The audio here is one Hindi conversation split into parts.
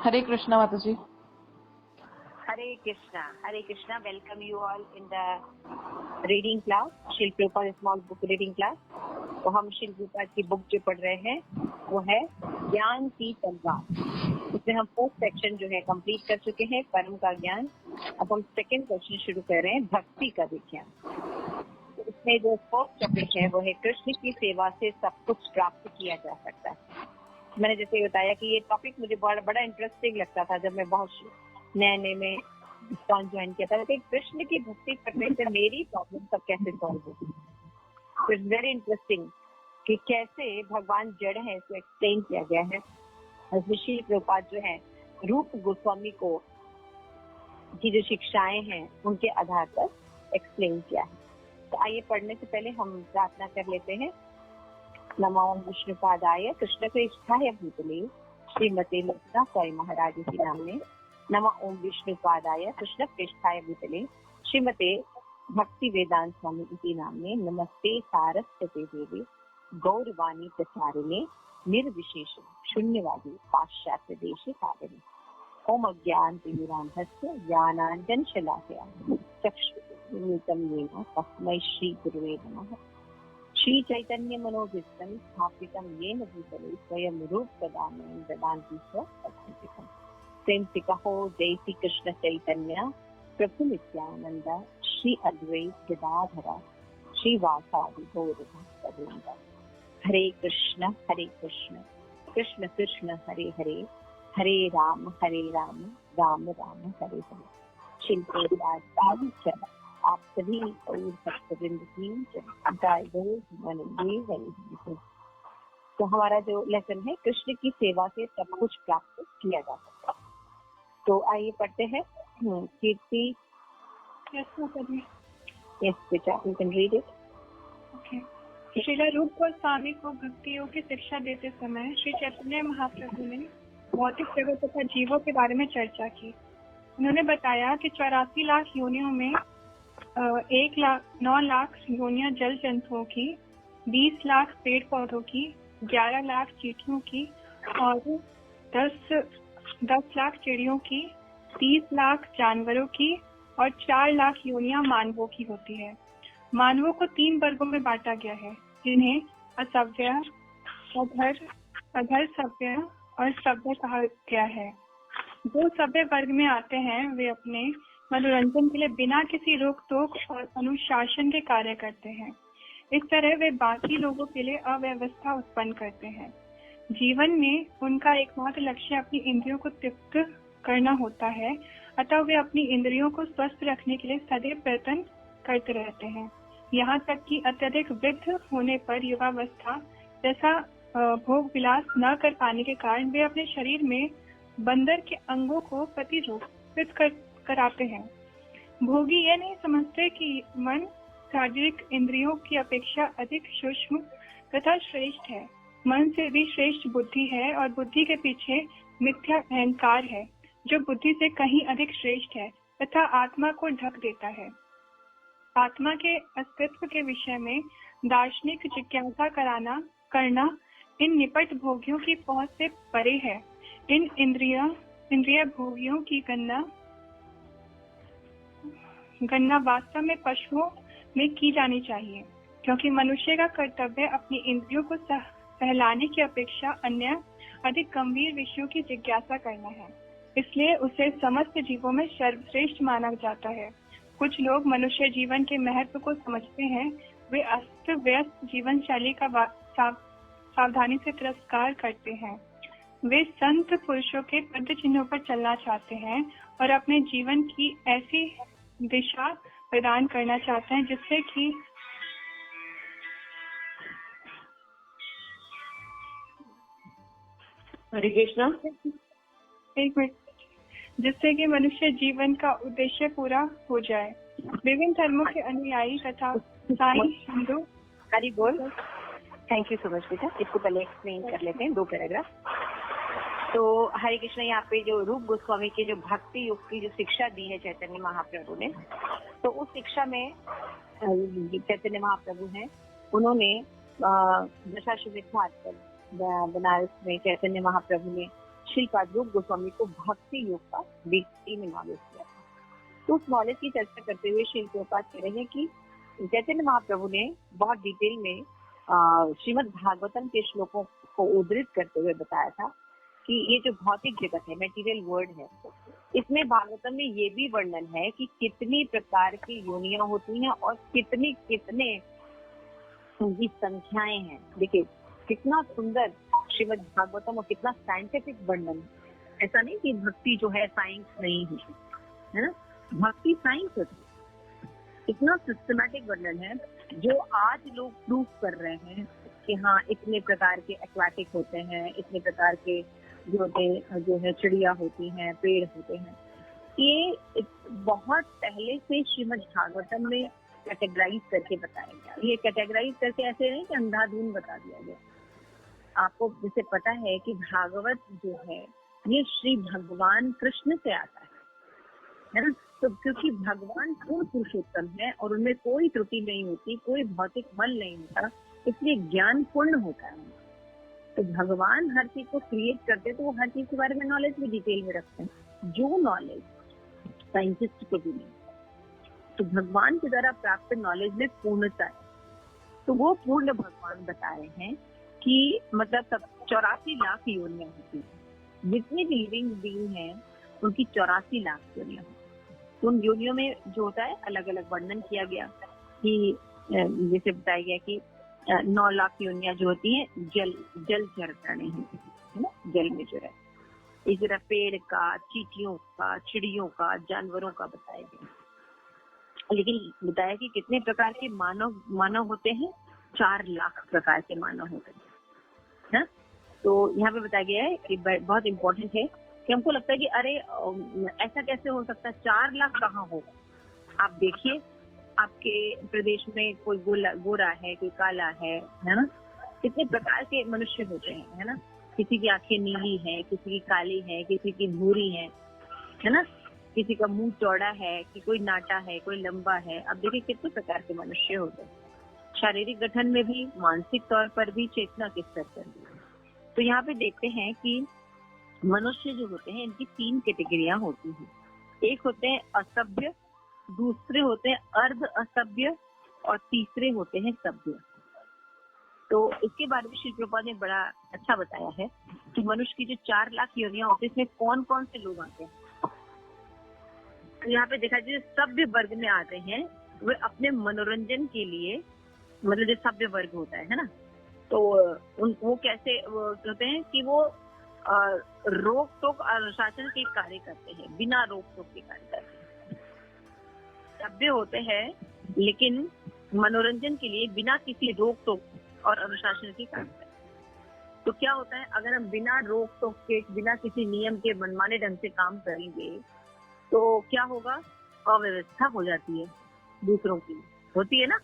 हरे कृष्णा माता जी। Hare Krishna. Welcome you all in the reading class, Srila Prabhupada small book reading class. तो हम श्री प्रभुपाद की बुक जो पढ़ रहे हैं वो है ज्ञान की तलवार। उसमें हम फर्स्ट सेक्शन जो है कंप्लीट कर चुके हैं, परम का ज्ञान। अब हम सेकंड सेक्शन शुरू कर रहे हैं, भक्ति का विज्ञान। तो इसमें जो फर्स्ट टॉपिक है वो है कृष्ण की सेवा से सब कुछ प्राप्त किया जा सकता है। मैंने जैसे बताया कि ये टॉपिक मुझे बड़ा इंटरेस्टिंग लगता था जब मैं बहुत नए में इस्कॉन ज्वाइन किया था कि कृष्ण की भक्ति करने से मेरी प्रॉब्लम सब कैसे सॉल्व होगी। तो इट्स वेरी इंटरेस्टिंग कि कैसे भगवान जड़ है, इसको एक्सप्लेन किया गया है। श्री प्रभुपाद जो है रूप गोस्वामी को की जो शिक्षाएं हैं उनके आधार पर एक्सप्लेन किया है। तो आइए पढ़ने से पहले हम प्रार्थना कर लेते हैं। नमो विष्णुपादाय कृष्ण प्रेष्ठाय भूतले श्रीमते ललिता साई महाराज की नामने। नमो ओम विष्णुपादाय कृष्ण प्रेष्ठाय भूतले श्रीमते भक्ति वेदांत स्वामी इति नामने। नमस्ते सारस्वते देवी गौरवाणी प्रचारिणे निर्विशेष शून्यवादी पाश्चात्य देशे कारिणे। ओम अज्ञानतिमिरान्धस्य ज्ञानाञ्जन शलाकया चक्षुरुन्मिलितं येन तस्मै श्री गुरुवे नमः। श्री चैतन्य मनोभीष्टं स्थापितं येन भूतले स्वयं रूप कदा मह्यं ददाति स्वपदान्तिकम्। प्रेम से कहो जय श्री कृष्ण चैतन्य प्रभु नित्यानंद श्री अद्वैत गदाधर श्रीवासादि गौर भक्तवृंद। हरे कृष्ण कृष्ण कृष्ण हरे हरे, हरे राम राम राम हरे हरे। शिल्पे आप सभी और भक्तवृंद की जय हो। तो हमारा जो लेसन है कृष्ण की सेवा से सब कुछ प्राप्त किया जा सकता है। तो आइए पढ़ते हैं। कीर्ति यस बेटा, you can read it. Okay. Srila रूप गोस्वामी को भक्ति योग की शिक्षा देते समय श्री चैतन्य महाप्रभु ने भौतिक जगत तथा जीवों के बारे में चर्चा की। उन्होंने बताया कि 84 लाख योनियों में 9 लाख योनियां जल जंतुओं की, 20 लाख पेड़ पौधों की, 11 लाख चींटियों की और 10 लाख चिड़ियों की, 30 लाख जानवरों की और 4 लाख योनियां मानवों की होती है। मानवों को 3 वर्गों में बांटा गया है, जिन्हें असभ्य, अधर सभ्य और सभ्य कहा गया है। जो सभ्य वर्ग में आते हैं वे अपने मनोरंजन के लिए बिना किसी रोक टोक और अनुशासन के कार्य करते हैं। इस तरह वे बाकी लोगों के लिए अव्यवस्था उत्पन्न करते हैं। जीवन में उनका एकमात्र लक्ष्य अपनी इंद्रियों को तृप्त करना होता है, अतः वे अपनी इंद्रियों को स्वस्थ रखने के लिए सदैव प्रयत्न करते रहते हैं। यहाँ तक कि अत्यधिक वृद्ध होने पर युवावस्था जैसा भोग विलास न कर पाने के कारण वे अपने शरीर में बंदर के अंगों को प्रतिरूपित कराते हैं। भोगी यह नहीं समझते कि मन शारीरिक इंद्रियों की अपेक्षा अधिक सूक्ष्म तथा श्रेष्ठ है। मन से भी श्रेष्ठ बुद्धि है और बुद्धि के पीछे मिथ्या अहंकार है, जो बुद्धि से कहीं अधिक श्रेष्ठ है तथा आत्मा को ढक देता है। आत्मा के अस्तित्व के विषय में दार्शनिक जिज्ञासा करना इन निपट भोगियों की पहुंच से परे है। इन इंद्रिय भोगियों की गणना वास्तव में पशुओं में की जानी चाहिए, क्योंकि मनुष्य का कर्तव्य अपनी इंद्रियों को सहलाने की अपेक्षा अन्य अधिक गंभीर विषयों की जिज्ञासा करना है। इसलिए उसे समस्त जीवों में सर्वश्रेष्ठ माना जाता है। कुछ लोग मनुष्य जीवन के महत्व को समझते हैं। वे अस्त व्यस्त जीवन शैली का सावधानी से तिरस्कार करते हैं। वे संत पुरुषों के पद चिन्हों पर चलना चाहते हैं और अपने जीवन की ऐसी दिशा प्रदान करना चाहते हैं जिससे कि हरे कृष्णा, एक मिनट, जिससे कि मनुष्य जीवन का उद्देश्य पूरा हो जाए। विभिन्न धर्मों के अनुयायी तथा ईसाई, हिंदू। हरि बोल। थैंक यू सो मच बेटा। इसको पहले एक्सप्लेन कर लेते हैं 2 पैराग्राफ। तो हरे कृष्ण, यहाँ पे जो रूप गोस्वामी की जो भक्ति योग की जो शिक्षा दी है चैतन्य महाप्रभु ने, तो उस शिक्षा में चैतन्य महाप्रभु हैं, उन्होंने दशाश्वमेध घाट पर बनारस में चैतन्य महाप्रभु ने श्रीपाद रूप गोस्वामी को भक्ति योग का डिटेल में नॉलेज दिया था। तो उस नॉलेज की चर्चा करते हुए श्री प्रभुपाद कह रहे हैं कि चैतन्य महाप्रभु ने बहुत डिटेल में श्रीमद् भागवतम के श्लोकों को उद्धृत करते हुए बताया था कि ये जो भौतिक जगत है, मेटीरियल वर्ल्ड है, इसमें भागवतम में ये भी वर्णन है कि कितनी प्रकार की योनियां होती हैं और कितने उनकी संख्याएं हैं। देखिए कितना सुंदर श्रीमद् भागवतम और कितना साइंटिफिक वर्णन है। ऐसा नहीं कि भक्ति जो है साइंस नहीं है ना, भक्ति साइंस होती है। इतना सिस्टमैटिक वर्णन है जो आज लोग प्रूव कर रहे हैं कि हाँ इतने प्रकार के एक्वाटिक होते हैं, इतने प्रकार के जो है चिड़िया होती हैं, पेड़ होते हैं। ये बहुत पहले से श्रीमद् भागवतम में कैटेगराइज करके बताया गया। ये कैटेगराइज करके ऐसे नहीं कि अंधाधुंध बता दिया गया। आपको जैसे पता है कि भागवत जो है ये श्री भगवान कृष्ण से आता है ना। तो क्योंकि भगवान पूर्ण पुरुषोत्तम है और उनमें कोई त्रुटि नहीं होती, कोई भौतिक मल नहीं होता, इसलिए ज्ञान पूर्ण होता है। तो भगवान हर चीज को क्रिएट करते तो वो हर चीज के बारे में नॉलेज भी डिटेल में रखते हैं, जो नॉलेज साइंटिस्ट को भी नहीं। तो भगवान के द्वारा प्राप्त नॉलेज में पूर्णता है। तो वो पूर्ण भगवान बता रहे हैं कि मतलब 84 लाख योनियां होती है। जितने भी लिविंग बीइंग हैं उनकी 84 लाख योनियां। तो उन योनियों में जो होता है अलग अलग वर्णन किया गया कि जैसे बताया गया कि 9 लाख योनियां जो होती हैं जलचर प्राणी है ना, जल में जो है। इस तरह पेड़ का, चींटियों का, चिड़ियों का, जानवरों का बताया गया। लेकिन बताया कि कितने प्रकार के मानव होते हैं, 4 लाख प्रकार के मानव होते हैं। तो यहाँ पे बताया गया है कि बहुत इम्पोर्टेंट है कि हमको लगता है कि अरे ऐसा कैसे हो सकता है, 4 लाख कहाँ होगा। आप देखिए आपके प्रदेश में कोई गोरा है, कोई काला है ना, कितने प्रकार के मनुष्य होते हैं, है ना। किसी की आंखें नीली है, किसी की काली है, किसी की भूरी है ना, किसी का मुंह चौड़ा है, कि कोई नाटा है, कोई लंबा है। अब देखिए कितने प्रकार के मनुष्य होते हैं, शारीरिक गठन में भी, मानसिक तौर पर भी, चेतना के स्तर पर भी। तो यहाँ पे देखते हैं कि मनुष्य जो होते हैं इनकी 3 कैटेगरियां होती हैं। एक होते हैं असभ्य, दूसरे होते हैं अर्ध असभ्य और तीसरे होते हैं सभ्य। तो इसके बारे में श्री प्रभुपाद ने बड़ा अच्छा बताया है कि मनुष्य की जो 4 लाख योनियां होती है इसमें कौन कौन से लोग आते हैं। तो यहाँ पे देखा जाए सभ्य वर्ग में आते हैं वे अपने मनोरंजन के लिए, मतलब जो सभ्य वर्ग होता है ना, तो वो कैसे होते हैं कि वो रोक टोक अनुशासन के कार्य करते हैं, बिना रोक टोक के कार्य करते हैं। सभ्य होते हैं लेकिन मनोरंजन के लिए बिना किसी रोक टोक और अनुशासन के कार्य करते हैं। तो क्या होता है, अगर हम बिना रोक टोक के, बिना किसी नियम के मनमाने ढंग से काम करेंगे तो क्या होगा, अव्यवस्था हो जाती है दूसरों की, होती है ना।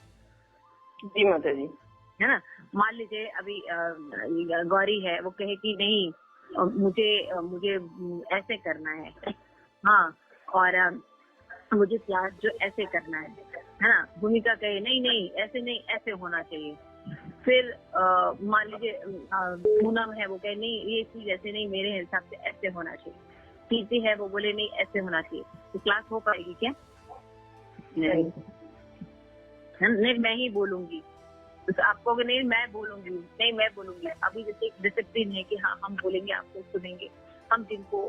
जी माता जी, है ना। मान लीजिए अभी गौरी है, वो कहे कि नहीं मुझे ऐसे करना है, हाँ, और मुझे प्यार जो ऐसे करना है ना। भूमिका कहे नहीं ऐसे नहीं, ऐसे होना चाहिए। फिर मान लीजिए पूनम है, वो कहे नहीं ये चीज ऐसे नहीं, मेरे हिसाब से ऐसे होना चाहिए। कीर्ति है, वो बोले नहीं ऐसे होना चाहिए। तो क्लास हो पाएगी क्या? नहीं, मैं ही बोलूंगी। तो आपको नहीं मैं बोलूंगी, नहीं मैं बोलूंगी। अभी जैसे एक डिसिप्लिन है कि हाँ हम बोलेंगे, आपको सुनेंगे। हम जिनको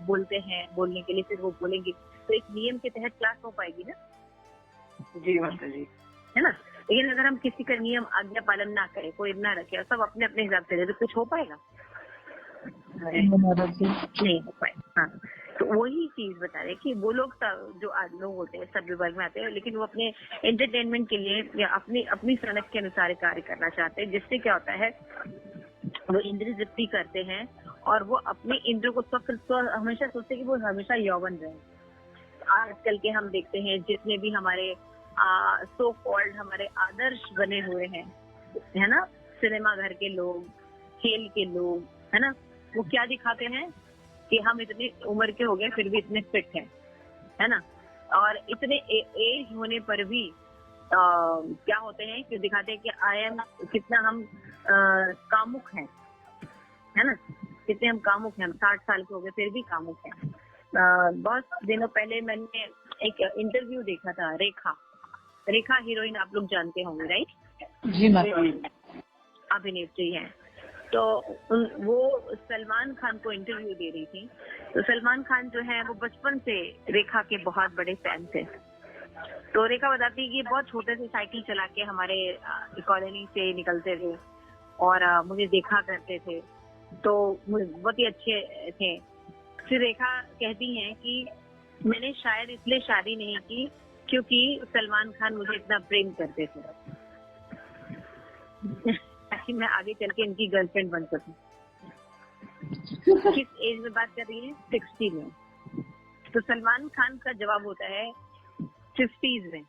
बोलते हैं बोलने के लिए, फिर वो बोलेंगे। तो एक नियम के तहत क्लास हो पाएगी ना। जी माता जी, है ना। लेकिन अगर हम किसी का नियम आज्ञा पालन ना करें, कोई ना रखे और सब अपने अपने हिसाब से रहे, तो कुछ हो पाएगा? नहीं हो पाएगा। हाँ, तो वही चीज बता रहे कि वो लोग जो आज लोग होते हैं सभ्य वर्ग में आते हैं, लेकिन वो अपने एंटरटेनमेंट के लिए या अपनी सनक के अनुसार कार्य करना चाहते हैं, जिससे क्या होता है वो इंद्रिय तृप्ति करते हैं और वो अपने इंद्र को हमेशा सोचते हैं कि वो हमेशा यौवन रहे। आजकल के हम देखते हैं जितने भी हमारे सो कॉल्ड हमारे आदर्श बने हुए हैं, है ना, सिनेमा घर के लोग, खेल के लोग, है ना, वो क्या दिखाते हैं कि हम इतनी उम्र के हो गए फिर भी इतने फिट हैं, है ना। और इतने एज होने पर भी क्या होते हैं कि दिखाते हैं कि कितना हम कामुक हैं, है ना। कितने हम कामुक हैं, हम 60 साल के हो गए फिर भी कामुक हैं। बहुत दिनों पहले मैंने एक इंटरव्यू देखा था, रेखा हीरोइन आप लोग जानते होंगे, राइट? जी मैम। अभिनेत्री हैं। तो वो सलमान खान को इंटरव्यू दे रही थी। तो सलमान खान जो है वो बचपन से रेखा के बहुत बड़े फैन थे। तो रेखा बताती है कि बहुत छोटे से साइकिल चला के हमारे कॉलोनी से निकलते थे और मुझे देखा करते थे, तो बहुत ही अच्छे थे। फिर रेखा कहती हैं कि मैंने शायद इसलिए शादी नहीं की क्योंकि सलमान खान मुझे इतना प्रेम करते थे ताकि मैं आगे चल के इनकी गर्लफ्रेंड बन सकूं। किस एज में बात कर रही है? 60 में। तो सलमान खान का जवाब होता है 50s में।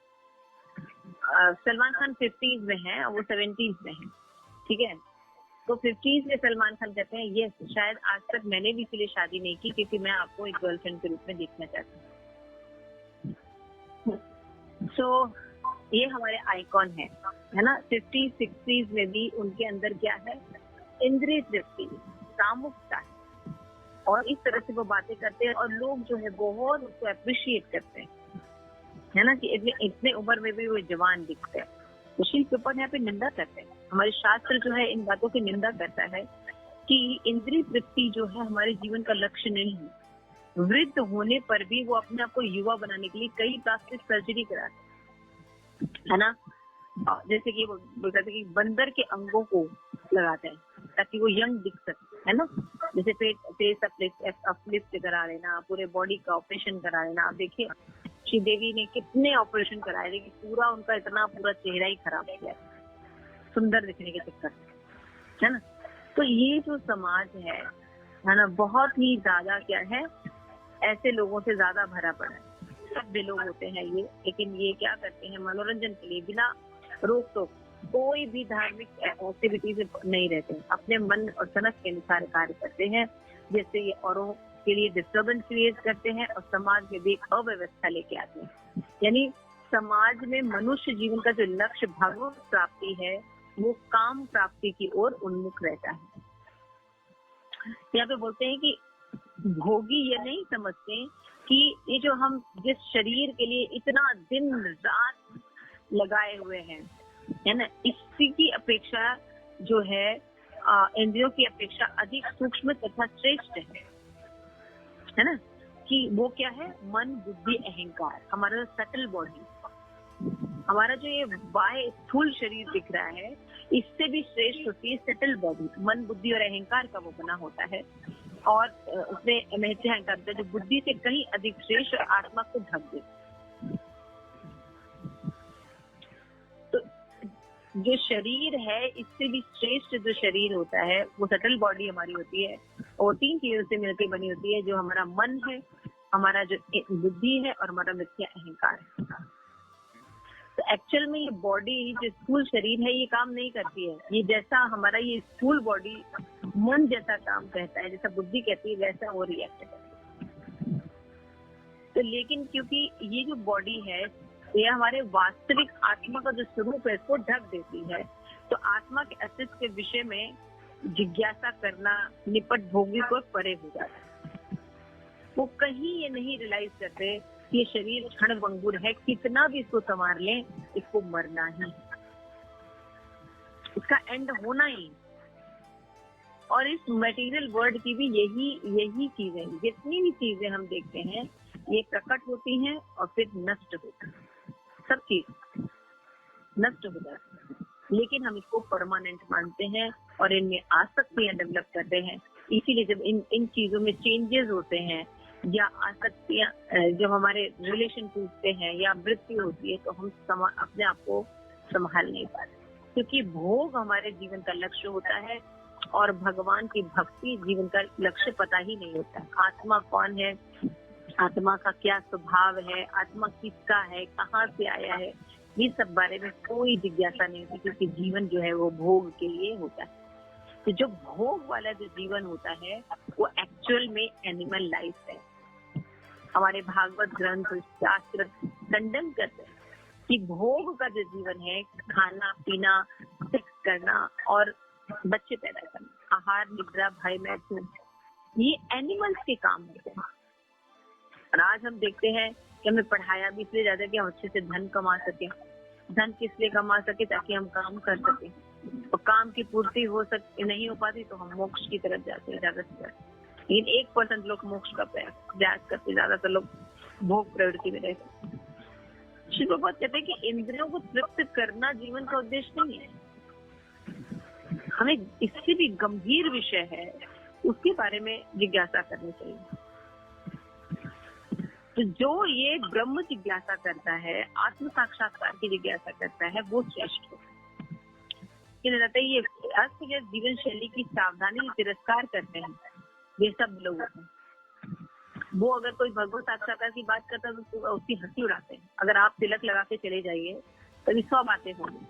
सलमान खान 50s में है और वो 70s में है, ठीक है? तो 50s में सलमान खान कहते हैं यस, शायद आज तक मैंने भी इसलिए शादी नहीं की क्योंकि मैं आपको एक गर्लफ्रेंड के रूप में देखना चाहती हूँ। सो ये हमारे आइकॉन है ना? 50s 60s में भी उनके अंदर क्या है? इंद्रिय तृप्ति, कामुकता है, और इस तरह से वो बातें करते हैं और लोग जो है बहुत उसको अप्रिशिएट करते हैं, है ना? कि इतने उम्र में भी वो जवान दिखते हैं। तो शिल पेपर यहाँ पे निंदा करते हैं। हमारे शास्त्र जो है इन बातों की निंदा करता है कि इंद्रिय तृप्ति जो है हमारे जीवन का लक्ष्य नहीं है। वृद्ध होने पर भी वो अपने आप को युवा बनाने के लिए कई प्लास्टिक सर्जरी कराते है ना? जैसे कि वो बोलते हैं कि बंदर के अंगों को लगाते हैं ताकि वो यंग दिख सके, है ना? जैसे फेस अपलिफ्ट करा लेना, पूरे बॉडी का ऑपरेशन करा लेना। आप देखिए श्रीदेवी ने कितने ऑपरेशन कराए, लेकिन पूरा उनका इतना पूरा चेहरा ही खराब हो गया सुंदर दिखने के चक्कर, है ना? तो ये जो समाज है ना, बहुत ही ज्यादा क्या है, ऐसे लोगों से ज्यादा भरा पड़ा है। सब भी लोग होते हैं ये, लेकिन ये क्या करते हैं? मनोरंजन के लिए बिना रोक टोक कोई भी धार्मिक एक्टिविटी से नहीं रहते, अपने मन और सनक के अनुसार कार्य करते हैं, जिससे ये औरों के लिए डिस्टर्बेंस क्रिएट करते हैं और समाज में भी एक अव्यवस्था लेके आते हैं। यानी समाज में मनुष्य जीवन का जो लक्ष्य भगवत प्राप्ति है वो काम प्राप्ति की ओर उन्मुख रहता है। यहाँ पे बोलते हैं कि भोगी ये नहीं समझते कि ये जो हम जिस शरीर के लिए इतना दिन रात लगाए हुए हैं, है ना, इसकी अपेक्षा जो है इंद्रियों की अपेक्षा अधिक सूक्ष्म तथा श्रेष्ठ है ना? कि वो क्या है? मन, बुद्धि, अहंकार। हमारा सटल बॉडी, हमारा जो ये बाह्य स्थूल शरीर दिख रहा है, इससे भी श्रेष्ठ होती है सटल बॉडी। मन, बुद्धि और अहंकार का वो बना होता है, और उसमें महत्व अहंकार जो बुद्धि से कहीं अधिक श्रेष्ठ और आत्मा को ढक दे। तो जो शरीर है इससे भी श्रेष्ठ जो शरीर होता है वो सटल बॉडी हमारी होती है, और 3 चीजों से मिलकर बनी होती है, जो हमारा मन है, हमारा जो बुद्धि है और हमारा मिथ्या अहंकार है। तो एक्चुअल में ये बॉडी जो स्थूल शरीर है ये काम नहीं करती है। ये जैसा हमारा ये स्थूल बॉडी मन जैसा काम कहता है, जैसा बुद्धि कहती है, वैसा वो रिएक्ट करती है। तो लेकिन क्योंकि ये जो बॉडी है ये हमारे वास्तविक आत्मा का जो स्वरूप है इसको ढक देती है, तो आत्मा के अस्तित्व के विषय में जिज्ञासा करना निपट भोगी को परे हो जाता है। वो कहीं ये नहीं रियलाइज करते कि ये शरीर क्षण भंगुर है, कितना भी इसको संवार लें इसको मरना ही, इसका एंड होना ही। और इस मटेरियल वर्ल्ड की भी यही चीजें, जितनी भी चीजें हम देखते हैं ये प्रकट होती हैं और फिर नष्ट होती हैं। सब चीज नष्ट हो जाती है, लेकिन हम इसको परमानेंट मानते हैं और इनमें आसक्तियां डेवलप करते हैं। इसीलिए जब इन चीजों में चेंजेस होते हैं या आसक्तियां, जब हमारे रिलेशन टूटते हैं या मृत्यु होती है, तो हम अपने आप को संभाल नहीं पाते, क्योंकि भोग हमारे जीवन का लक्ष्य होता है और भगवान की भक्ति जीवन का लक्ष्य पता ही नहीं होता। आत्मा कौन है, आत्मा का क्या स्वभाव है, आत्मा किसका है, कहाँ से आया है, ये सब बारे में कोई जिज्ञासा नहीं होती, क्योंकि जीवन जो है वो भोग के लिए होता है। तो जो भोग वाला जो जीवन होता है वो एक्चुअल में एनिमल लाइफ है। हमारे भागवत ग्रंथ शास्त्र खंडन करते हैं कि भोग का जो जीवन है, खाना पीना, सेक्स करना और बच्चे पैदा करना, आहार निद्रा भय मैथुन, ये एनिमल्स के काम होते हैं। और आज हम देखते हैं कि हमें पढ़ाया भी इसलिए जाता है कि हम अच्छे से धन कमा सके। धन किस लिए कमा सके? ताकि हम काम कर सके, और काम की पूर्ति नहीं हो पाती तो हम मोक्ष की तरफ जाते हैं ज्यादा से ज्यादा। लेकिन 1% लोग मोक्ष का प्रयास करते, ज्यादातर लोग भोग प्रवृत्ति में रहते। श्री प्रभुपाद कहते हैं कि इंद्रियों को तृप्त करना जीवन का उद्देश्य नहीं है। हमें इससे भी गंभीर विषय है, उसके बारे में जिज्ञासा करनी चाहिए। तो जो ये ब्रह्म जिज्ञासा करता है, आत्म साक्षात्कार की जिज्ञासा करता है, वो श्रेष्ठ होता है। ये अस्त व्यस्त जीवन शैली की सावधानी तिरस्कार करते हैं, ये सब लोग होते हैं। वो अगर कोई भगवत साक्षात्कार की बात करता है तो उसकी हंसी उड़ाते हैं। अगर आप तिलक लगा के चले जाइए तभी 100 बातें होंगी।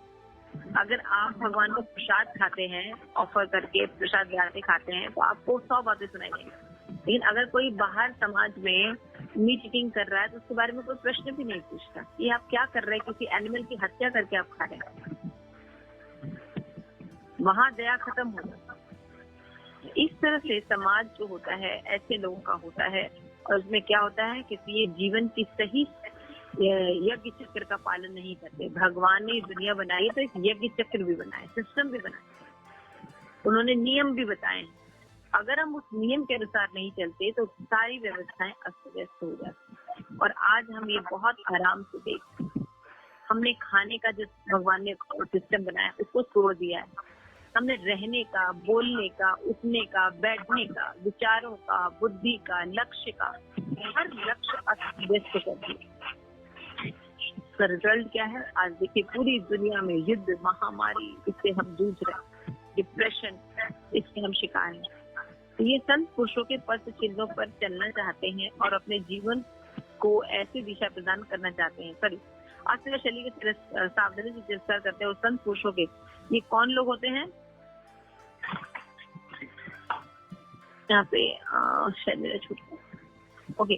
अगर आप भगवान को प्रसाद खाते हैं, ऑफर करके प्रसाद लाते खाते हैं, तो आपको 100 बातें सुनाई देंगी। लेकिन अगर कोई बाहर समाज में मीट ईटिंग कर रहा है तो उसके बारे में कोई प्रश्न भी नहीं पूछता। ये आप क्या कर रहे हैं? किसी एनिमल की हत्या करके आप खा रहे हैं। वहां दया खत्म हो जाता है। इस तरह से समाज जो होता है ऐसे लोगों का होता है, और उसमें क्या होता है कि ये जीवन की सही यज्ञ चक्र का पालन नहीं करते। भगवान ने दुनिया बनाई तो एक यज्ञ चक्र भी बनाए, सिस्टम भी बनाए, उन्होंने नियम भी बताए। अगर हम उस नियम के अनुसार नहीं चलते तो सारी व्यवस्थाएं अस्त व्यस्त हो जाती। और आज हम ये बहुत आराम से देखते हैं। हमने खाने का जो भगवान ने सिस्टम बनाया उसको तोड़ दिया है। हमने रहने का, बोलने का, उठने का, बैठने का, विचारों का, बुद्धि का, लक्ष्य का, हर लक्ष्य अस्त व्यस्त कर दिया। इसका रिजल्ट क्या है? आज देखिए पूरी दुनिया में युद्ध, महामारी, इससे हम जूझ रहे हैं। डिप्रेशन, इसके हम शिकार हैं। तो ये संत पुरुषों के पथ चिन्हों पर चलना चाहते हैं और अपने जीवन को ऐसी दिशा प्रदान करना चाहते हैं। सॉरी, आत्म शैली के सावधानी से तिरस्कार करते हैं। और संत पुरुषों के ये कौन लोग होते हैं? यहाँ पे शायद मेरा छूट गया। ओके,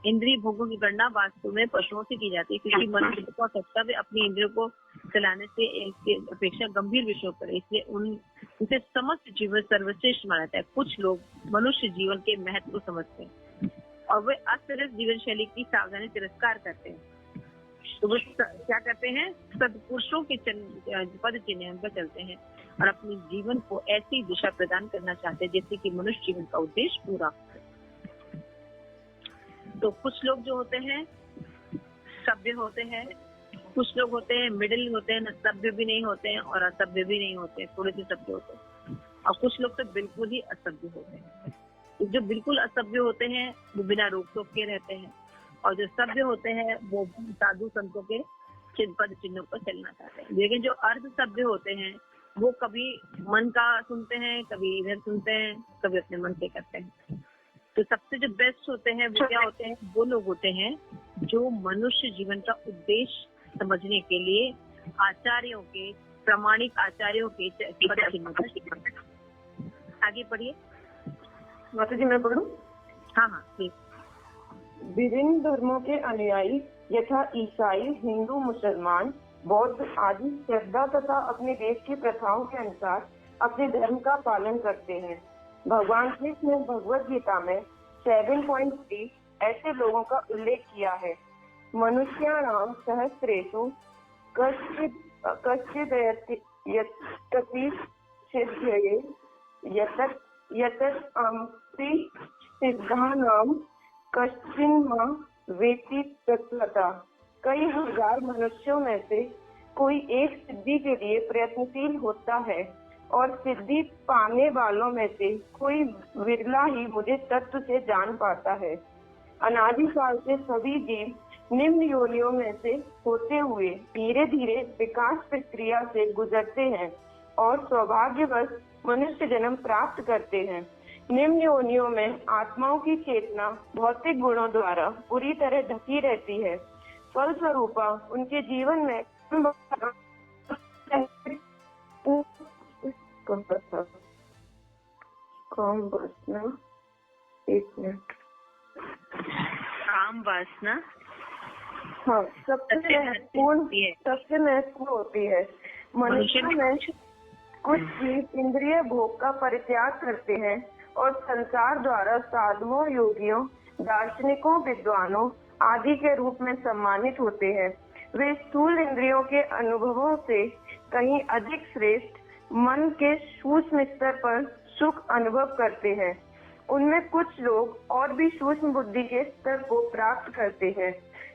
इंद्रिय भोगों की गणना वास्तव में पशुओं से की जाती है, क्योंकि मनुष्य को कर्तव्य अपनी इंद्रियों को चलाने से इसके अपेक्षा गंभीर विषयों पर, इसलिए उनसे समस्त जीवन सर्वश्रेष्ठ माना जाता है। कुछ लोग मनुष्य जीवन के महत्व को समझते हैं और वे अस्त व्यस्त जीवन शैली की सावधानी तिरस्कार करते हैं। तो वे क्या करते हैं? सत्पुरुषों के पद चिन्ह पर चलते हैं और अपने जीवन को ऐसी दिशा प्रदान करना चाहते हैं जिससे कि मनुष्य जीवन का उद्देश्य पूरा हो। तो कुछ लोग जो होते हैं सभ्य होते हैं, कुछ लोग होते हैं मिडिल होते हैं, न सभ्य भी नहीं होते हैं और असभ्य भी नहीं होते, थोड़े से सभ्य होते हैं। और कुछ लोग तो बिल्कुल ही असभ्य होते हैं। जो बिल्कुल असभ्य होते हैं वो बिना रोक टोक के रहते हैं, और जो सभ्य होते हैं वो साधु संतों के पद चिन्हों पर चलना चाहते हैं। लेकिन जो अर्ध सभ्य होते हैं वो कभी मन का सुनते हैं, कभी इधर सुनते हैं, कभी अपने मन से करते हैं। तो सबसे जो बेस्ट होते हैं वो क्या होते हैं? वो लोग होते हैं जो मनुष्य जीवन का उद्देश्य समझने के लिए आचार्यों के, प्रामाणिक आचार्यों के पद चिन्हों पर चलते हैं। आगे पढ़िए माता जी, मैं पढ़ूं? हाँ प्लीज। विभिन्न धर्मों के अनुयायी यथा ईसाई, हिंदू, मुसलमान, बौद्ध आदि श्रद्धा तथा अपने देश की प्रथाओं के अनुसार अपने धर्म का पालन करते हैं। भगवान कृष्ण ने भगवत गीता में 7.3 ऐसे लोगों का उल्लेख किया है। मनुष्याणाम सहस्रेषु कश्चिदयति सिद्धये यतम्पि सिद्धानाम कश्चिन्मा वेति तत्वता। कई हजार मनुष्यों में से कोई एक सिद्धि के लिए प्रयत्नशील होता है और सिद्धि पाने वालों में से कोई विरला ही मुझे तत्व से जान पाता है। अनादिकाल से सभी जीव निम्न योनियों में से होते हुए धीरे धीरे विकास प्रक्रिया से गुजरते हैं और सौभाग्यवश मनुष्य जन्म प्राप्त करते हैं। निम्न योनियों में आत्माओं की चेतना भौतिक गुणों द्वारा पूरी तरह ढकी रहती है। फलस्वरूप उनके जीवन में काम वासना हाँ सबसे महत्वपूर्ण होती है। मनुष्य में कुछ जीव इंद्रिय भोग का परित्याग करते हैं और संसार द्वारा साधुओं, योगियों, दार्शनिकों, विद्वानों आदि के रूप में सम्मानित होते हैं। वे स्थूल इंद्रियों के अनुभवों से कहीं अधिक श्रेष्ठ मन के सूक्ष्म स्तर पर सुख अनुभव करते हैं। उनमें कुछ लोग और भी सूक्ष्म बुद्धि के स्तर को प्राप्त करते हैं,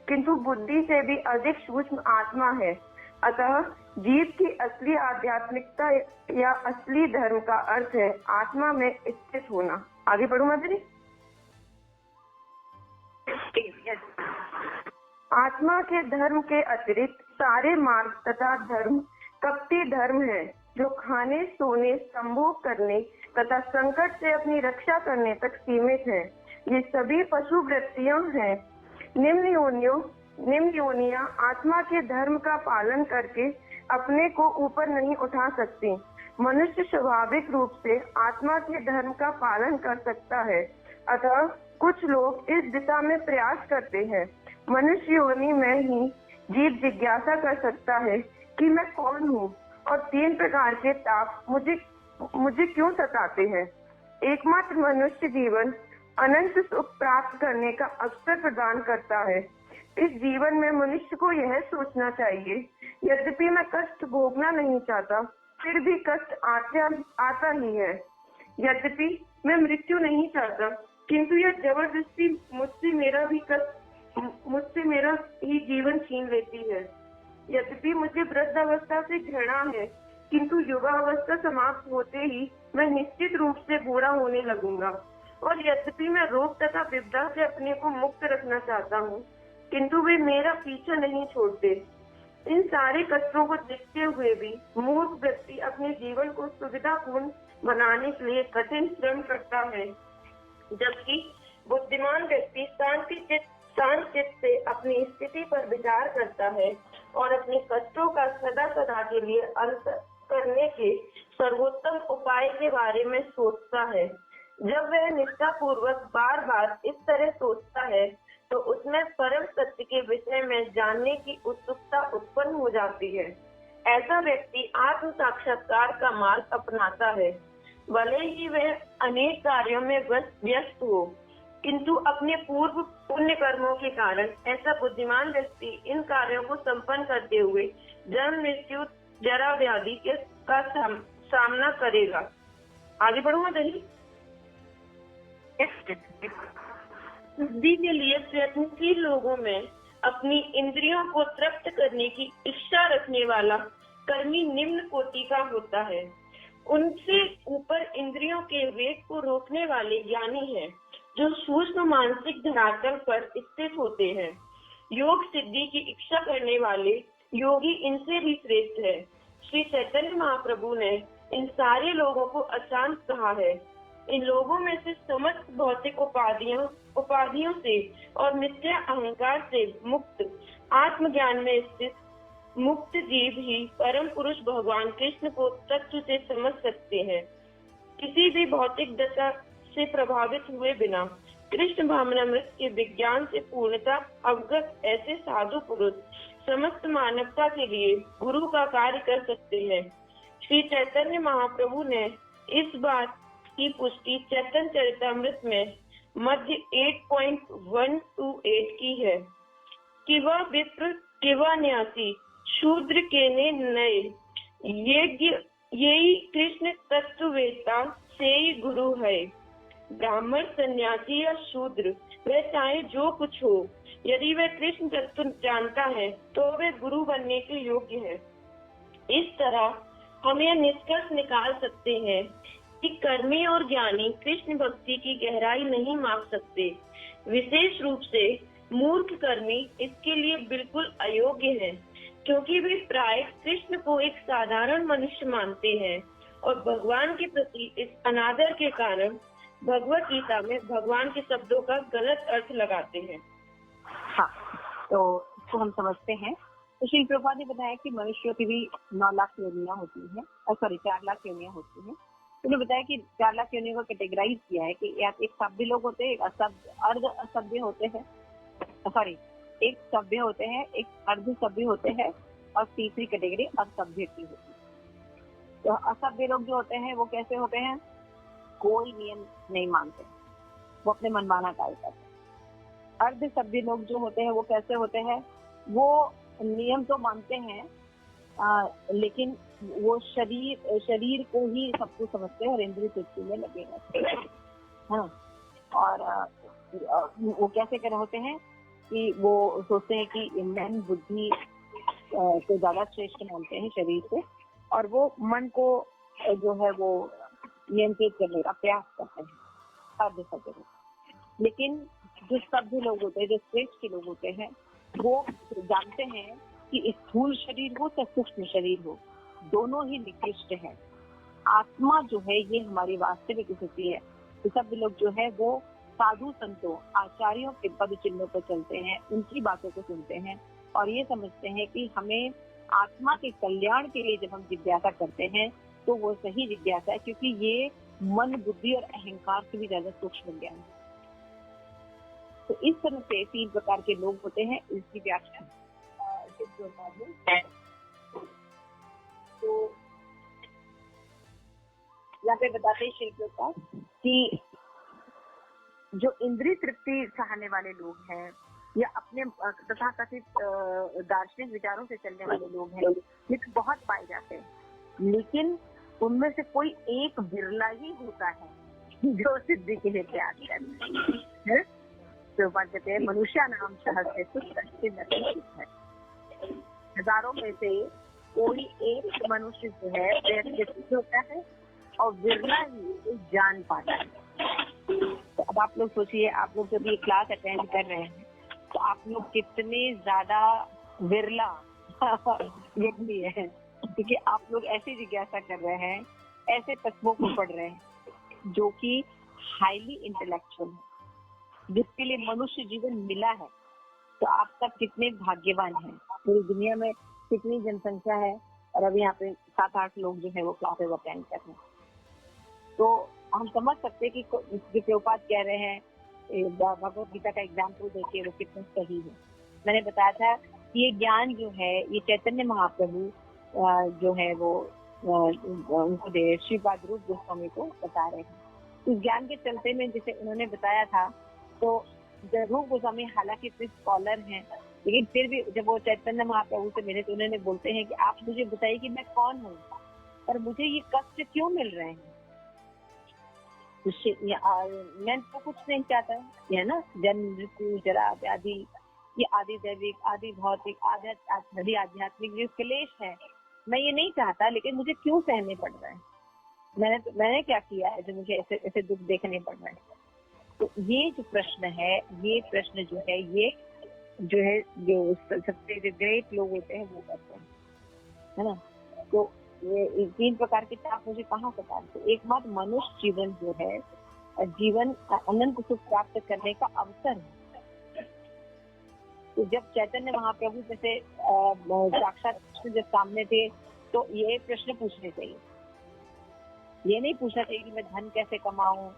किंतु बुद्धि से भी अधिक सूक्ष्म आत्मा है। अतः जीव की असली आध्यात्मिकता या असली धर्म का अर्थ है आत्मा में स्थित होना। आगे बढ़ू माधुरी। आत्मा के धर्म के अतिरिक्त सारे मार्ग तथा धर्म कपटी धर्म है, जो खाने, सोने, संभोग करने तथा संकट से अपनी रक्षा करने तक सीमित है। ये सभी पशु वृत्तियां हैं। निम्न योनियां आत्मा के धर्म का पालन करके अपने को ऊपर नहीं उठा सकती। मनुष्य स्वाभाविक रूप से आत्मा के धर्म का पालन कर सकता है, अतः कुछ लोग इस दिशा में प्रयास करते हैं। मनुष्य योनि में ही जीव जिज्ञासा कर सकता है कि मैं कौन हूँ और 3 प्रकार के ताप मुझे क्यों सताते हैं। एकमात्र मनुष्य जीवन अनंत सुख प्राप्त करने का अवसर प्रदान करता है। इस जीवन में मनुष्य को यह सोचना चाहिए, यद्यपि मैं कष्ट भोगना नहीं चाहता, फिर भी कष्ट आता ही है। यद्यपि मैं मृत्यु नहीं चाहता, किंतु यह जबरदस्ती मुझसे मेरा ही जीवन छीन लेती है। यद्यपि मुझे वृद्धावस्था से घृणा है, किंतु युवावस्था समाप्त होते ही मैं निश्चित रूप से बूढ़ा होने लगूंगा। और यद्यपि मैं रोग तथा विपदा से अपने को मुक्त रखना चाहता हूँ, किंतु वे मेरा पीछा नहीं छोड़ते। इन सारे कष्टों को देखते हुए भी मूर्ख व्यक्ति अपने जीवन को सुविधापूर्ण बनाने के लिए कठिन श्रम करता है, जबकि बुद्धिमान व्यक्ति शांत चित्त से अपनी स्थिति पर विचार करता है और अपने कष्टों का सदा सदा के लिए अंत करने के सर्वोत्तम उपाय के बारे में सोचता है। जब वह निष्ठा पूर्वक बार बार इस तरह सोचता है, तो उसमें परम सत्य के विषय में जानने की उत्सुकता उत्पन्न हो जाती है। ऐसा व्यक्ति आत्म साक्षात्कार का मार्ग अपनाता है। भले ही वह अनेक कार्यों में व्यस्त हो, किंतु अपने पूर्व पुण्य कर्मों के कारण ऐसा बुद्धिमान व्यक्ति इन कार्यों को संपन्न करते हुए जन्म, मृत्यु, जरा, व्याधि का सामना करेगा। आगे बढ़ूंगा दही। सिद्धि के लिए प्रयत्नशील लोगों में अपनी इंद्रियों को तृप्त करने की इच्छा रखने वाला कर्मी निम्न कोटि का होता है। उनसे ऊपर इंद्रियों के वेग को रोकने वाले ज्ञानी हैं, जो सूक्ष्म मानसिक धरातल पर स्थित होते हैं। योग सिद्धि की इच्छा करने वाले योगी इनसे भी श्रेष्ठ है। श्री चैतन्य महाप्रभु ने इन सारे लोगों को अशांत कहा है। इन लोगों में से समस्त भौतिक उपाधियों से और मिथ्या अहंकार से मुक्त, आत्मज्ञान में स्थित मुक्त जीव ही परम पुरुष भगवान कृष्ण को तत्व से समझ सकते हैं। किसी भी भौतिक दशा से प्रभावित हुए बिना कृष्ण भावनामृत के विज्ञान से पूर्णता अवगत ऐसे साधु पुरुष समस्त मानवता के लिए गुरु का कार्य कर सकते हैं। श्री चैतन्य महाप्रभु ने इस बात की पुष्टि चैतन्य चरितामृत में मध्य 8.128 की है कि वह विप्र किवा न्यासी शूद्र केने नए यही कृष्ण तत्ववेता से ही गुरु है। ब्राह्मण, सन्यासी या शूद्र, वह चाहे जो कुछ हो, यदि वह कृष्ण तत्व जानता है तो वह गुरु बनने के योग्य है। इस तरह हम यह निष्कर्ष निकाल सकते हैं कि कर्मी और ज्ञानी कृष्ण भक्ति की गहराई नहीं माप सकते। विशेष रूप से मूर्ख कर्मी इसके लिए बिल्कुल अयोग्य है, क्योंकि वे प्राय कृष्ण को एक साधारण मनुष्य मानते हैं और भगवान के प्रति इस अनादर के कारण भगवत गीता में भगवान के शब्दों का गलत अर्थ लगाते हैं। हाँ, तो इसको हम समझते हैं। तो श्री प्रभुपाद ने बताया कि मनुष्यों की भी 9 लाख योनियां होती हैं, 4 लाख योनियां होती हैं। उन्होंने बताया कि 4 लाख योनियों को कैटेगराइज किया है कि एक सभ्य लोग होते हैं, एक अर्ध असभ्य होते हैं, एक सभ्य होते हैं, एक अर्ध सभ्य होते हैं और तीसरी कैटेगरी असभ्य की होती है। तो असभ्य लोग जो होते हैं वो कैसे होते हैं? कोई नियम नहीं मानते, वो अपने मनमाना कार्य करते हैं। अर्ध सभ्य लोग जो होते हैं वो कैसे होते हैं, वो नियम तो मानते हैं लेकिन वो शरीर को ही सब कुछ समझते हैं और इंद्रिय तृप्ति में लगे रहते हैं। हाँ, और वो कैसे कर होते हैं कि वो सोचते हैं कि मन बुद्धि को ज्यादा श्रेष्ठ मानते हैं शरीर से, और वो मन को जो है वो नियंत्रित करने का प्रयास करते हैं अर्ध सभ्य लोग। लेकिन जो सभ्य लोग होते हैं, जो श्रेष्ठ लोग होते हैं, वो जानते हैं कि स्थूल शरीर हो चाहे सूक्ष्म शरीर हो, दोनों ही निकृष्ट है। आत्मा जो है ये हमारी वास्तविक स्थिति है। तो सभ्य लोग जो है वो साधु संतों आचार्यों के पद चिन्हों पर चलते हैं, उनकी बातों को सुनते हैं और ये समझते हैं कि हमें आत्मा के कल्याण के लिए जब हम जिज्ञासा करते हैं तो वो सही जिज्ञासा है, क्योंकि ये मन बुद्धि और अहंकार से भी ज्यादा सूक्ष्म ज्ञान है। तो इस तरह से 3 प्रकार के लोग होते हैं। इसकी व्याख्या तो यहाँ पे बताते हैं शिल्पकार कि जो इंद्रिय तृप्ति चाहने वाले लोग हैं या अपने तथाकथित दार्शनिक विचारों से चलने वाले लोग हैं, ये तो बहुत पाए जाते हैं, लेकिन उनमें से कोई एक बिरला ही होता है जो सिद्धि के लिए प्रयास करते हैं। तो बात कहते हैं मनुष्य नाम सहस्त्र है, हजारों में से कोई एक मनुष्य जो है प्रयत्नशील होता है और बिरला ही जान पाता है। तो अब आप लोग सोचिए, आप लोग जब ये क्लास अटेंड कर रहे हैं तो आप लोग कितने ज्यादा विरला व्यक्ति हैं, क्योंकि आप लोग ऐसी जिज्ञासा कर रहे हैं, ऐसे तत्वों को पढ़ रहे हैं जो कि हाईली इंटेलेक्चुअल है, जिसके लिए मनुष्य जीवन मिला है। तो आप सब कितने भाग्यवान हैं। पूरी दुनिया में कितनी जनसंख्या है और अभी यहाँ पे 7-8 लोग जो है वो क्लासेस अटेंड कर रहे हैं। तो हम समझ सकते हैं कि जो प्रभुपाद कह रहे हैं, भगवत गीता का एग्जाम्पल देखिए वो कितना सही है। मैंने बताया था कि ये ज्ञान जो है ये चैतन्य महाप्रभु जो है वो उनको दे श्रीपाद रूप गोस्वामी को बता रहे हैं। उस ज्ञान के चलते में जिसे उन्होंने बताया था, तो रूप गोस्वामी हालांकि इतने स्कॉलर हैं, लेकिन फिर भी जब वो चैतन्य महाप्रभु से मिले तो उन्होंने बोलते हैं कि आप मुझे बताइए कि मैं कौन हूँ और मुझे ये कष्ट क्यों मिल रहे हैं। मैं तो कुछ नहीं चाहता है ना, जन्म मृत्यु जरा व्याधि, ये आदि दैविक आदि भौतिक आदि आध्यात्मिक जो क्लेश है, मैं ये नहीं चाहता, लेकिन मुझे क्यों सहने पड़ रहा है, मैंने क्या किया है जो मुझे ऐसे दुख देखने पड़ रहे हैं। तो ये जो प्रश्न है, ये प्रश्न जो है जो सबसे जो ग्रेट लोग होते हैं वो करते हैं, है ना। तो ये 3 प्रकार के आप मुझे कहाँ बता दो। एक बात, मनुष्य जीवन जो है जीवन अनंत सुख प्राप्त करने का अवसर है। तो जब चैतन्य महाप्रभु जैसे साक्षात जब सामने थे तो ये प्रश्न पूछने चाहिए। ये नहीं पूछना चाहिए कि मैं धन कैसे कमाऊं,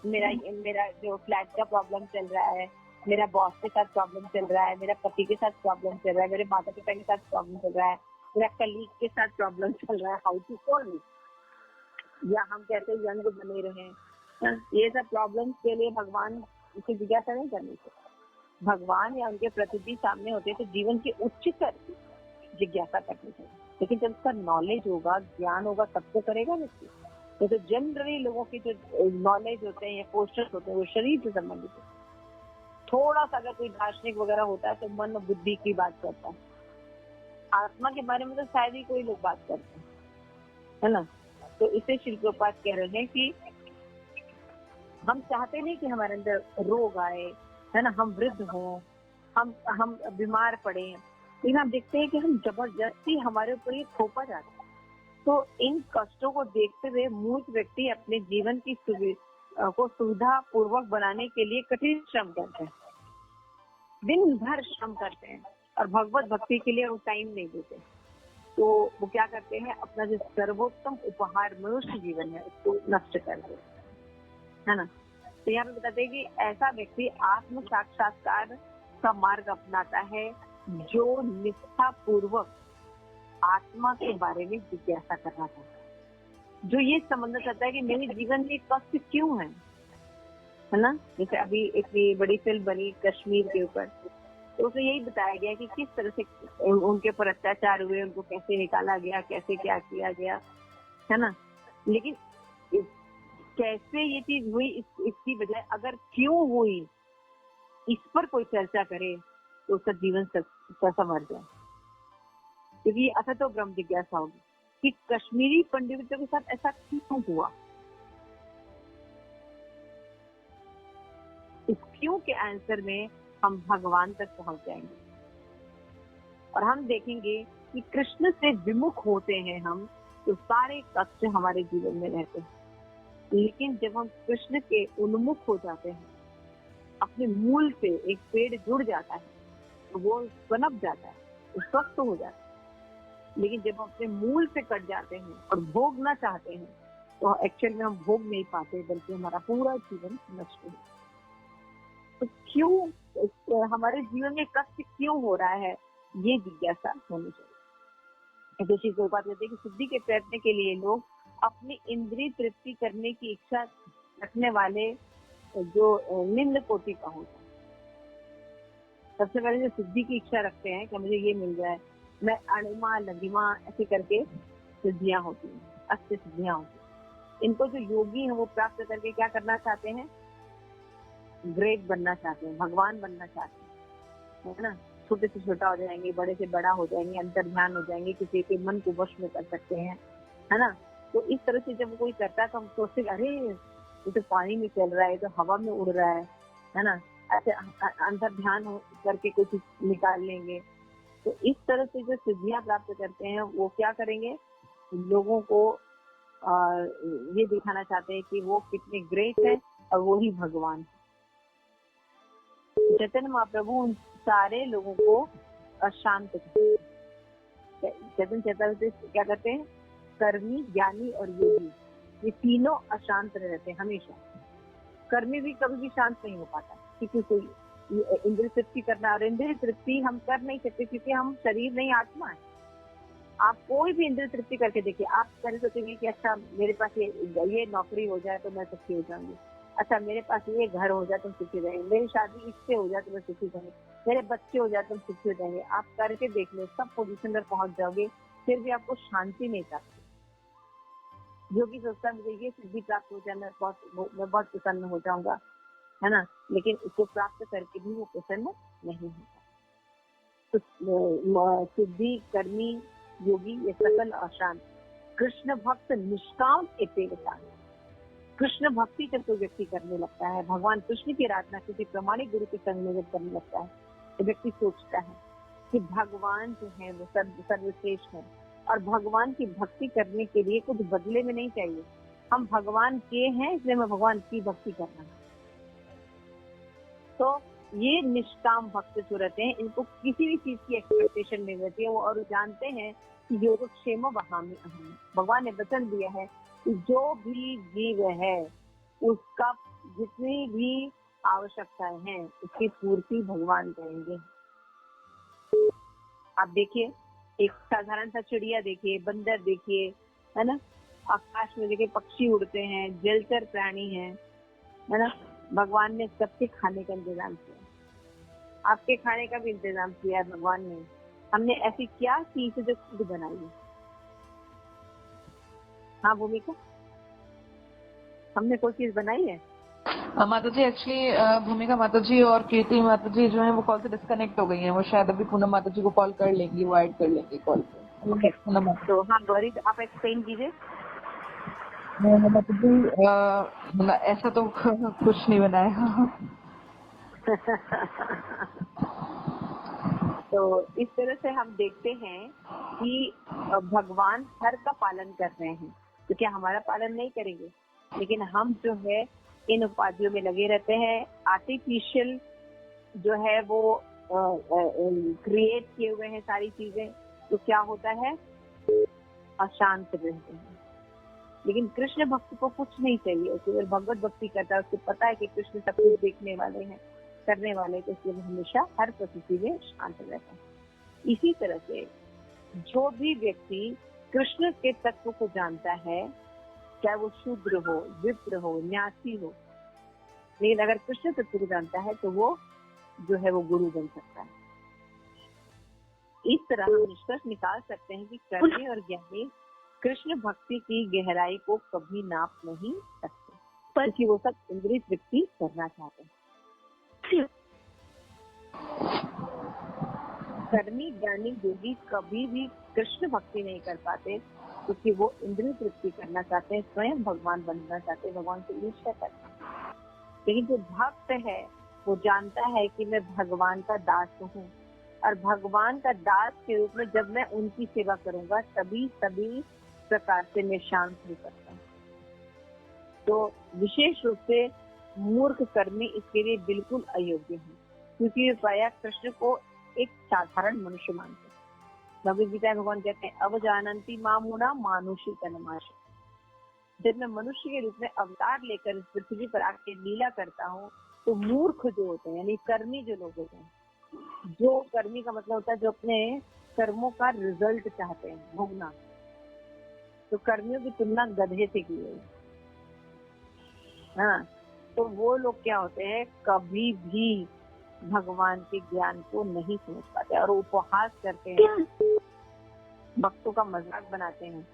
मेरा जो फ्लैट का प्रॉब्लम चल रहा है, मेरा बॉस के साथ प्रॉब्लम चल रहा है, मेरा पति के साथ प्रॉब्लम चल रहा है, मेरे माता पिता के साथ प्रॉब्लम चल रहा है, मेरा कलीग के साथ प्रॉब्लम चल रहा है, हाउ टू सॉल्व, या हम कैसे यंग बने रहे। ये सब प्रॉब्लम्स के लिए भगवान की जिज्ञासा नहीं करनी चाहिए। भगवान या उनके प्रतिनिधि सामने होते तो जीवन की उच्चतर जिज्ञासा करनी चाहिए, लेकिन जब उसका नॉलेज होगा, ज्ञान होगा, तब तो करेगा व्यक्ति। तो जनरली लोगों के जो नॉलेज होते हैं या पोस्टर्स होते हैं वो शरीर से संबंधित है। थोड़ा सा अगर कोई दार्शनिक वगैरह होता है तो मन और बुद्धि की बात करता है, आत्मा के बारे में तो शायद ही कोई लोग बात करते हैं, है ना। तो इसे श्री प्रभुपाद कह रहे हैं कि हम चाहते नहीं कि हमारे अंदर रोग आए, है ना, हम वृद्ध हों, हम बीमार पड़े, लेकिन हम देखते हैं कि हम जबरदस्ती हमारे ऊपर ये थोपा जाता है। तो इन कष्टों को देखते हुए मूर्ख व्यक्ति अपने जीवन की को सुविधा पूर्वक बनाने के लिए कठिन श्रम करते हैं, दिन भर श्रम करते हैं और भगवत भक्ति के लिए वो टाइम नहीं देते। तो वो क्या करते हैं, अपना जो सर्वोत्तम उपहार मनुष्य जीवन है उसको नष्ट कर देते हैं, है ना। तो यहाँ पे बताते हैं कि ऐसा व्यक्ति आत्म साक्षात्कार का मार्ग अपनाता है जो निष्ठा पूर्वक आत्मा के बारे में जिज्ञासा करना चाहता है, जो ये समझना चाहता है कि मेरे जीवन में कष्ट क्यों है, है ना। जैसे अभी इतनी बड़ी फिल्म बनी कश्मीर के ऊपर, तो उसमें यही बताया गया कि किस तरह से उनके ऊपर अत्याचार हुए, उनको कैसे निकाला गया, कैसे क्या किया गया, है ना। लेकिन कैसे ये चीज हुई, इसकी बजाय अगर क्यों हुई इस पर कोई चर्चा करे तो उसका जीवन संवर जाए। क्योंकि ऐसा तो ब्रह्म जिज्ञासा होगी कि कश्मीरी पंडितों के साथ ऐसा क्यों हुआ। इस क्यों के आंसर में हम भगवान तक पहुंच जाएंगे और हम देखेंगे कि कृष्ण से विमुख होते हैं हम तो सारे कष्ट हमारे जीवन में रहते हैं। लेकिन जब हम कृष्ण के उन्मुख हो जाते हैं, अपने मूल से एक पेड़ जुड़ जाता है तो वो पनप जाता है, वो स्वस्थ हो जाता है। लेकिन जब हम अपने मूल से कट जाते हैं और भोगना चाहते हैं तो एक्चुअल में हम भोग नहीं पाते, बल्कि हमारा पूरा जीवन नष्ट हो जाता है। तो क्यों हमारे जीवन में कष्ट क्यों हो रहा है, ये जिज्ञासा होनी चाहिए। जैसे बात कहते हैं कि सिद्धि के प्रयत्न के लिए लोग अपनी इंद्रिय तृप्ति करने की इच्छा रखने वाले जो निम्न कोटि का होता है, सबसे पहले जो सिद्धि की इच्छा रखते हैं कि मुझे ये मिल जाए, मैं अणिमा लघिमा ऐसे करके सिद्धियां होती हैं, अष्ट सिद्धियां होती हैं। इनको जो योगी है वो प्राप्त करके क्या करना चाहते हैं, ग्रेट बनना चाहते हैं, भगवान बनना चाहते हैं, है ना। छोटे से छोटा हो जाएंगे, बड़े से बड़ा हो जाएंगे, अंतर ध्यान हो जाएंगे, किसी के मन को वश में कर सकते हैं, है ना। तो इस तरह से जब कोई करता है तो हम सोचते अरे ये तो पानी में चल रहा है, तो हवा में उड़ रहा है ना। ऐसे अंतर ध्यान करके कुछ निकाल लेंगे। तो इस तरह से जो सिद्धियां प्राप्त करते हैं वो क्या करेंगे, लोगों को ये दिखाना चाहते हैं कि वो कितने ग्रेट है और वो ही भगवान। चैतन्य महाप्रभु उन सारे लोगों को अशांत चैतन्य क्या करते हैं, कर्मी, ज्ञानी और योगी, ये तीनों अशांत रहते हैं हमेशा। कर्मी भी कभी भी शांत नहीं हो पाता, क्योंकि कोई इंद्रिय तृप्ति करना, और इंद्रिय तृप्ति हम कर नहीं सकते क्योंकि हम शरीर नहीं आत्मा है। आप कोई भी इंद्रिय तृप्ति करके देखिए, आप पहले सोचेंगे कि अच्छा मेरे पास ये नौकरी हो जाए तो मैं सुखी हो जाऊंगी, अच्छा मेरे पास ये घर हो जाए तो सुखी रहेंगे, मेरी शादी इससे हो जाए तो मैं सुखी रहेंगे, मेरे बच्चे हो जाए तो सुखी हो जाएंगे। आप करके देख लो, सब पोजीशन पर पहुंच जाओगे, फिर भी आपको शांति नहीं प्राप्त। योगी सोचता है मुझे ये सिद्धि प्राप्त हो जाए, मैं बहुत प्रसन्न हो जाऊंगा, है ना। लेकिन इसको प्राप्त करके भी वो प्रसन्न नहीं होता। तो सिद्धि, कर्मी, योगी ये सकल अशांत। कृष्ण भक्त निष्काम एतेवता। कृष्ण भक्ति जब कोई व्यक्ति करने लगता है, भगवान कृष्ण की आराधना किसी प्रमाणिक गुरु के संग में जब करने लगता है, तो व्यक्ति सोचता है कि भगवान जो है वो सर्वश्रेष्ठ है और भगवान की भक्ति करने के लिए कुछ बदले में नहीं चाहिए, हम भगवान के हैं इसलिए मैं भगवान की भक्ति करना। तो ये निष्काम भक्त जो रहते हैं, इनको किसी भी चीज की एक्सपेक्टेशन नहीं रहती है, वो और जानते हैं कि योगक्षेम वहामि अहम्। भगवान ने वचन दिया है कि जो भी जीव है उसका जितनी भी आवश्यकताएं हैं उसकी पूर्ति भगवान करेंगे। आप देखिए, एक साधारण सा चिड़िया देखिए, बंदर देखिए, है ना, आकाश में देखिए पक्षी उड़ते हैं, जलचर प्राणी है ना। भगवान ने सबके खाने का इंतजाम किया, आपके खाने का भी इंतजाम किया है भगवान ने। हमने ऐसी क्या चीज जो खुद बनाई है? हाँ भूमिका, हमने कोई चीज बनाई है? माता जी एक्चुअली भूमिका माता जी और कीर्ति माता जी जो है वो कॉल से डिस्कनेक्ट हो गई हैं, वो शायद अभी पूनम माता जी को कॉल कर लेंगी, वो ऐड कर लेंगी कॉल पे। ओके, पूनम माता तो हाँ गौरी आप एक्सप्लेन कीजिए। माता जी ऐसा तो कुछ नहीं बनाया। तो इस तरह से हम देखते हैं कि भगवान हर का पालन कर रहे हैं, तो क्या हमारा पालन नहीं करेंगे? लेकिन हम जो है इन उपाधियों में लगे रहते हैं, आर्टिफिशियल जो है वो क्रिएट किए हुए हैं सारी चीजें, तो क्या होता है, अशांत रहते हैं। लेकिन कृष्ण भक्त को कुछ नहीं चाहिए, केवल भगवत भक्ति करता है, उसको पता है कि कृष्ण सब कुछ देखने वाले हैं, करने वाले, तो इसलिए हमेशा हर परिस्थिति में शांत रहता है। इसी तरह से जो भी व्यक्ति कृष्ण के तत्व को जानता है, चाहे वो शूद्र हो, विप्र हो, न्यासी हो, लेकिन अगर कृष्ण तत्व को जानता है तो वो जो है वो गुरु बन सकता है। इस तरह हम निष्कर्ष निकाल सकते हैं कि कर्मी और ज्ञानी कृष्ण भक्ति की गहराई को कभी नाप नहीं सकते, क्योंकि वो सब इंद्रिय तृप्ति करना चाहते हैं। कर्मी ज्ञानी योगी कभी भी कृष्ण भक्ति नहीं कर पाते, क्योंकि वो इंद्रिय तृप्ति करना चाहते हैं, स्वयं भगवान बनना चाहते हैं, भगवान से ईर्ष्या करते हैं। लेकिन जो भक्त है वो जानता है कि मैं भगवान का दास हूँ, और भगवान का दास के रूप में जब मैं उनकी सेवा करूंगा तभी सभी प्रकार से मैं शांत हो सकता हूँ। तो विशेष रूप से मूर्ख कर्मी इसके लिए बिल्कुल अयोग्य है, क्योंकि वे प्रायः कृष्ण को एक साधारण मनुष्य मानते हैं। भगवद गीता में भगवान कहते हैं अवजानन्ति मामुना मानुषी तनमाश। जब मैं मनुष्य के रूप में अवतार लेकर इस पृथ्वी पर आके लीला करता हूँ तो मूर्ख जो होते हैं यानी कर्मी जो लोग होते हैं, जो कर्मी का मतलब होता है जो अपने कर्मों का रिजल्ट चाहते हैं भोगना, तो कर्मियों की तुलना गधे से की है। हाँ, तो वो लोग क्या होते हैं, कभी भी भगवान के ज्ञान को नहीं समझ पाते और उपहास करते हैं, भक्तों का मजाक बनाते हैं,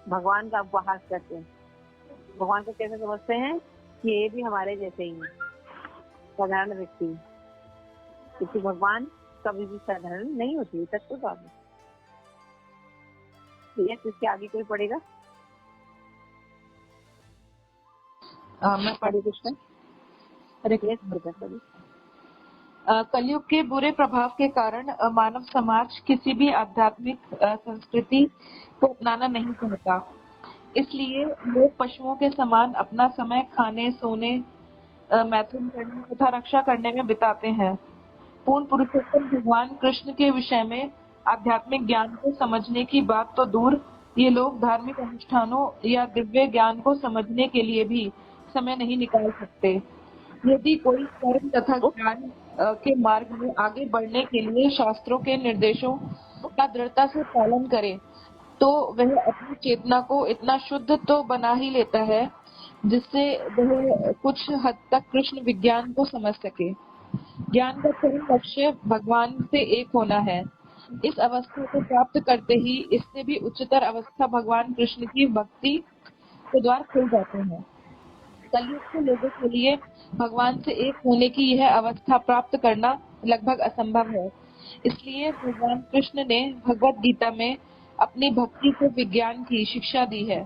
भगवान का उपहास करते हैं। भगवान को कैसे समझते हैं कि ये भी हमारे जैसे ही हैं, साधारण व्यक्ति, क्योंकि भगवान कभी भी साधारण नहीं होती। तक तो बात है। इसके आगे कोई पढ़ेगा? मैं हरे कृष्ण। हरे कृष्ण। कलयुग के बुरे प्रभाव के कारण मानव समाज किसी भी आध्यात्मिक संस्कृति को अपनाना नहीं चाहता। इसलिए लोग पशुओं के समान अपना समय खाने, सोने, मैथुन करने तथा रक्षा करने में बिताते हैं। पूर्ण पुरुषोत्तम भगवान कृष्ण के विषय में आध्यात्मिक ज्ञान को समझने की बात तो दूर, ये लोग धार्मिक अनुष्ठानों या दिव्य ज्ञान को समझने के लिए भी समय नहीं निकाल सकते। यदि कोई कर्म तथा ज्ञान के मार्ग में आगे बढ़ने के लिए शास्त्रों के निर्देशों का दृढ़ता से पालन करे, तो वह अपनी चेतना को इतना शुद्ध तो बना ही लेता है जिससे वह कुछ हद तक कृष्ण विज्ञान को समझ सके। ज्ञान का चरम लक्ष्य भगवान से एक होना है। इस अवस्था को प्राप्त करते ही इससे भी उच्चतर अवस्था भगवान कृष्ण की भक्ति के द्वार खुल जाते हैं। कलयुग के लोगों के लिए भगवान से एक होने की यह अवस्था प्राप्त करना लगभग असंभव है। इसलिए भगवान कृष्ण ने भगवद गीता में अपनी भक्ति को विज्ञान की शिक्षा दी है।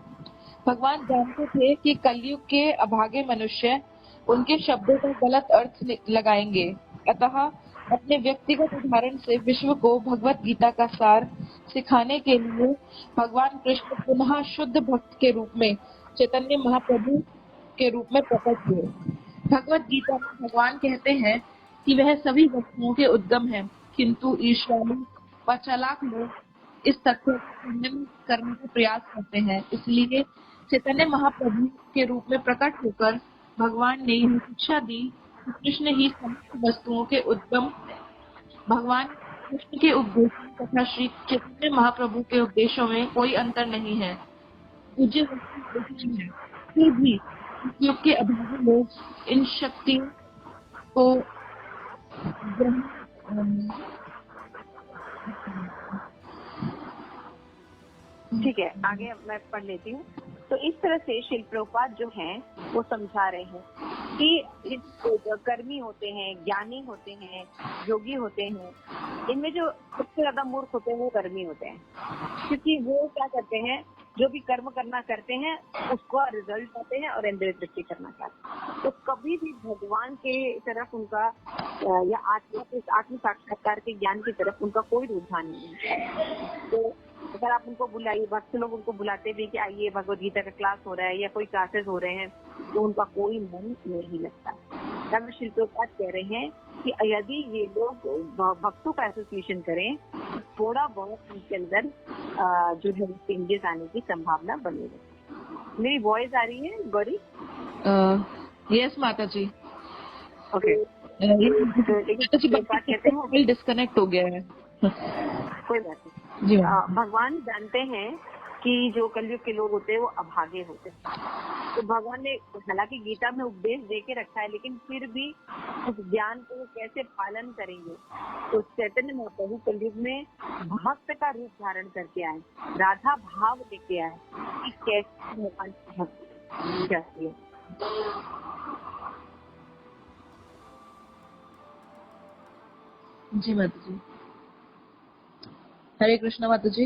भगवान जानते थे कि कलयुग के अभागे मनुष्य उनके शब्दों का गलत अर्थ लगाएंगे, अतः अपने व्यक्तिगत उदाहरण से विश्व को भगवद गीता का सार सिखाने के लिए भगवान कृष्ण पुनः शुद्ध भक्त के रूप में चैतन्य महाप्रभु के रूप में प्रकट हुए। भगवद गीता में भगवान कहते हैं कि वह सभी वस्तुओं के उद्गम है, किंतु ईर्ष्यालु व चालाक लोग इस तथ्य को खंडन करने का प्रयास करते हैं। इसलिए चैतन्य महाप्रभु के रूप में प्रकट होकर भगवान ने यह शिक्षा दी कि कृष्ण ही समस्त वस्तुओं के उद्गम। भगवान कृष्ण के उपदेशों तथा श्री चैतन्य महाप्रभु के उपदेशों में कोई अंतर नहीं है, पूज्य वस्तु एक ही है। फिर भी युग के अभागी लोग इन शक्तियों को ठीक है, आगे मैं पढ़ लेती हूँ। तो इस तरह से शिल प्रभुपाद जो हैं वो समझा रहे हैं कि कर्मी होते हैं, ज्ञानी होते हैं, योगी होते हैं, इनमें जो सबसे ज्यादा मूर्ख होते हैं वो कर्मी होते हैं, क्योंकि वो क्या करते हैं, जो भी कर्म करना करते हैं उसको रिजल्ट पाते हैं और इंद्रिय तृप्ति करना चाहते हैं। तो कभी भी भगवान के तरफ उनका या आत्म साक्षात्कार के ज्ञान की तरफ उनका कोई रुझान नहीं है। तो अगर आप उनको बुलाइए, भक्त लोग उनको बुलाते भी कि आइए भगवद गीता का क्लास हो रहा है या कोई क्लासेस हो रहे हैं, तो उनका कोई मन नहीं लगता। तब शिल प्रभुपाद कह रहे हैं कि यदि ये लोग भक्तों का एसोसिएशन करें तो थोड़ा बहुत उनके अंदर जो है चेंजेस आने की संभावना बनी रहती है। मेरी वॉइस आ रही है गौरी? यस माता जी। ओके, कहते हैं डिस्कनेक्ट हो गया है। कोई बात नहीं जी। भगवान जानते हैं कि जो कलयुग के लोग होते हैं वो अभागे होते हैं। तो भगवान ने हालांकि गीता में उपदेश दे के रखा है, लेकिन फिर भी उस ज्ञान को वो कैसे पालन करेंगे। तो चैतन्य महाप्रभु कलयुग में भक्त का रूप धारण करके आए, राधा भाव लेके आए कि कैसे भगवान की भक्ति जाती है। जी माता जी। हरे कृष्णा माता जी।